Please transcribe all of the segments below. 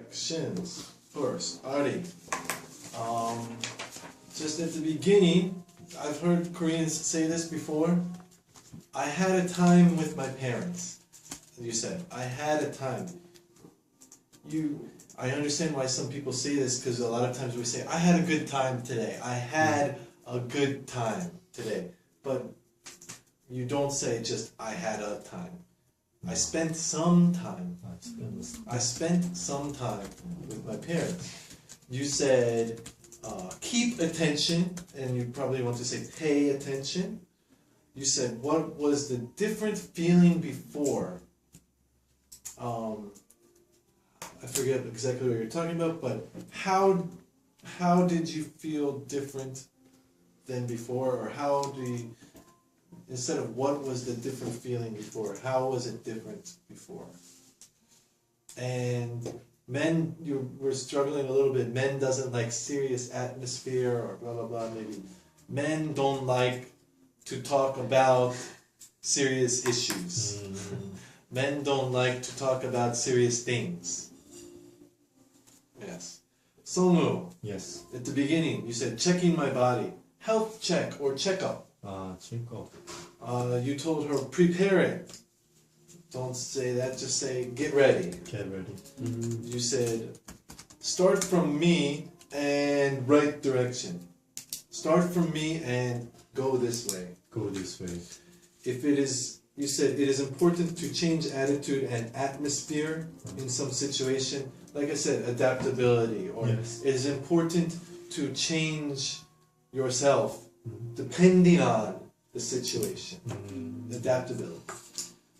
corrections. First, Ari. Just at the beginning, I've heard Koreans say this before. I had a time with my parents. You said, I had a time. I understand why some people say this, because a lot of times we say, I had a good time today. I had a good time today. But you don't say just, I had a time. I spent some time. I spent some time with my parents. You said, keep attention, and you probably want to say, pay attention. You said, what was the different feeling before? I forget exactly what you're talking about, but how did you feel different than before, or how do you, instead of what was the different feeling before, how was it different before? And men, you were struggling a little bit. Men doesn't like serious atmosphere or blah blah blah. Maybe men don't like to talk about serious issues. Men don't like to talk about serious things. Yes. Songwoo. Yes. At the beginning, you said checking my body, health check or checkup. checkup. You told her prepare it. Don't say that. Just say get ready. Get ready. You said start from me and right direction. Start from me and go this way. Go this way. If it is, you said it is important to change attitude and atmosphere in some situation. Like I said, adaptability, or yes. It is important to change yourself depending on the situation. Adaptability.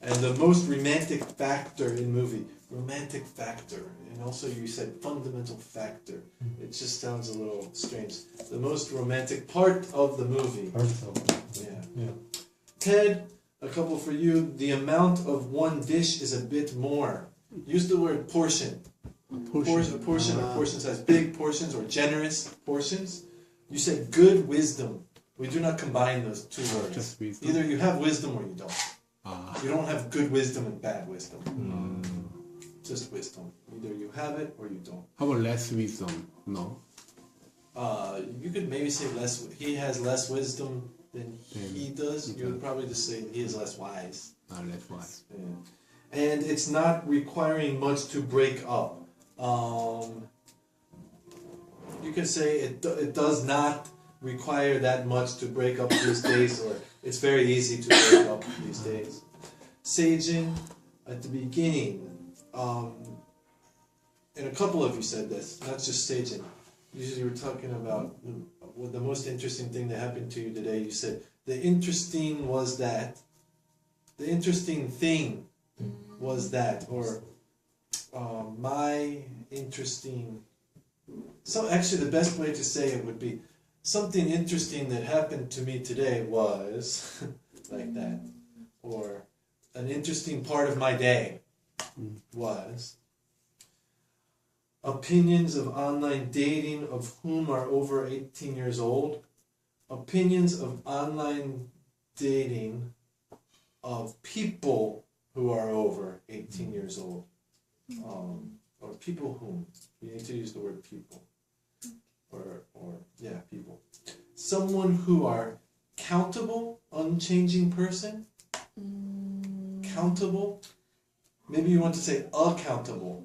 And the most romantic factor in movie, romantic factor, and also you said fundamental factor. It just sounds a little strange. The most romantic part of the movie. Yeah. Ted, a couple for you. The amount of one dish is a bit more. Use the word portion. Portion size. Big portions or generous portions. You said good wisdom. We do not combine those two words. Just wisdom. Either you have wisdom or you don't. You don't have good wisdom and bad wisdom. Just wisdom. Either you have it or you don't. How about less wisdom? No. You could maybe say less. He has less wisdom than he does. You would probably just say he is less wise. Less wise. Yeah. And it's not requiring much to break up. You can say it does not require that much to break up these days, or it's very easy to break up these days. Seijin, at the beginning, and a couple of you said this, not just Seijin. Usually you were talking about the most interesting thing that happened to you today. You said, the interesting thing was that, or my interesting... So actually the best way to say it would be, something interesting that happened to me today was like that. Or an interesting part of my day was. Opinions of online dating of whom are over 18 years old. Opinions of online dating of people who are over 18 years old. Or people whom. We need to use the word people. Or people. Someone who are countable, unchanging person. Countable. Maybe you want to say accountable.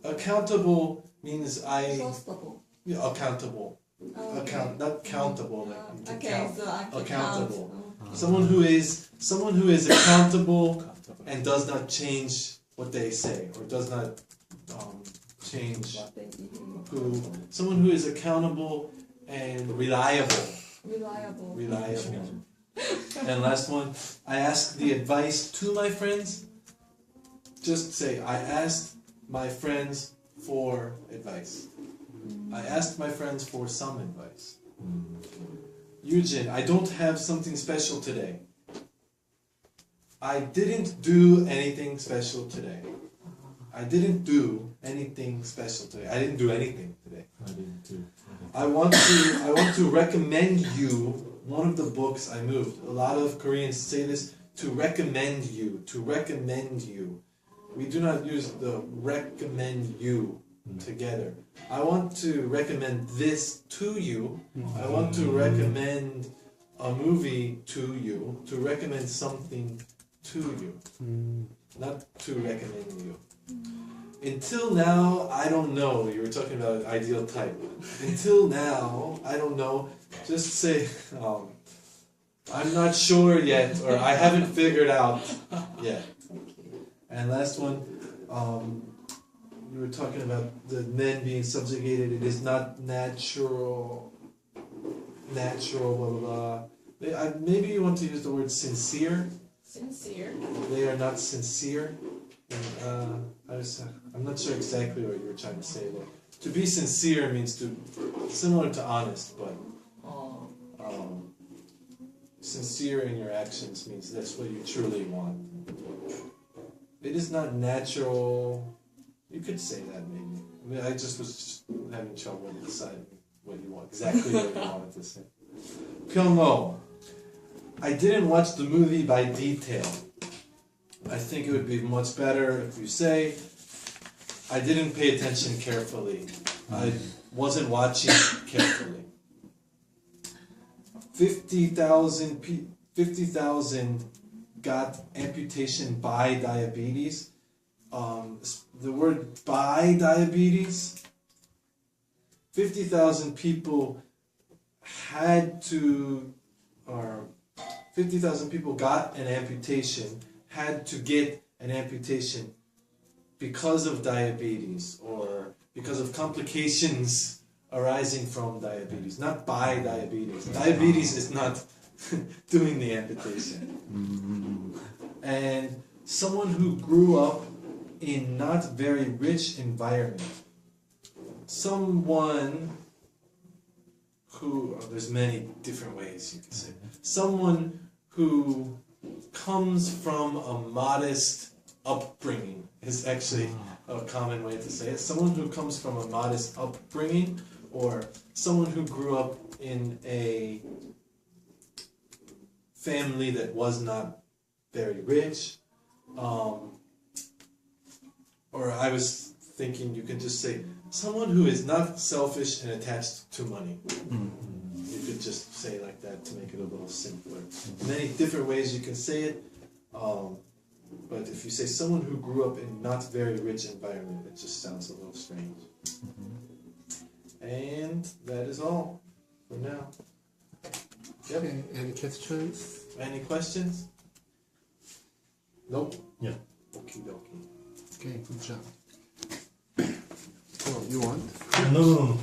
Accountable means Trustable. Accountable. Not countable. Like count. So I can accountable. count. Someone who is accountable and does not change what they say, or does not change someone who is accountable and reliable. And last one, I asked the advice to my friends. Just say, I asked my friends for advice. I asked my friends for some advice. Eugene, I don't have something special today. I didn't do anything special today. I didn't do anything special today. I didn't do anything today. I want to recommend you one of the books I moved. A lot of Koreans say this, to recommend you. we do not use the recommend you together. I want to recommend this to you. I want to recommend a movie to you, to recommend something to you, not to recommend you. Until now, I don't know. You were talking about ideal type. Until now, I don't know. Just say, I'm not sure yet, or I haven't figured out yet. And last one, you were talking about the men being subjugated. It is not natural, blah, blah, blah. Maybe you want to use the word sincere. Sincere. They are not sincere. I'm not sure exactly what you were trying to say. But to be sincere means similar to honest, but sincere in your actions means that's what you truly want. It is not natural. You could say that maybe. I mean, I just was having trouble deciding exactly what you wanted to say. 평어. I didn't watch the movie by detail. I think it would be much better if you say, I didn't pay attention carefully. I wasn't watching carefully. 50,000 got amputation by diabetes. The word by diabetes, 50,000 people got an amputation, had to get an amputation because of diabetes or because of complications arising from diabetes, not by diabetes. Diabetes is not doing the amputation. And someone who grew up in not very rich environment, someone who, there's many different ways you can say, someone who comes from a modest upbringing is actually a common way to say it. Someone who comes from a modest upbringing, or someone who grew up in a family that was not very rich, or I was thinking you can just say someone who is not selfish and attached to money. You could just say like that to make it a little simpler. Many different ways you can say it, but if you say someone who grew up in not very rich environment, it just sounds a little strange. And that is all for now. Yep. Okay, any questions? Any questions? Nope. Yeah. Okie dokie. Okay, good job. So, you want? No.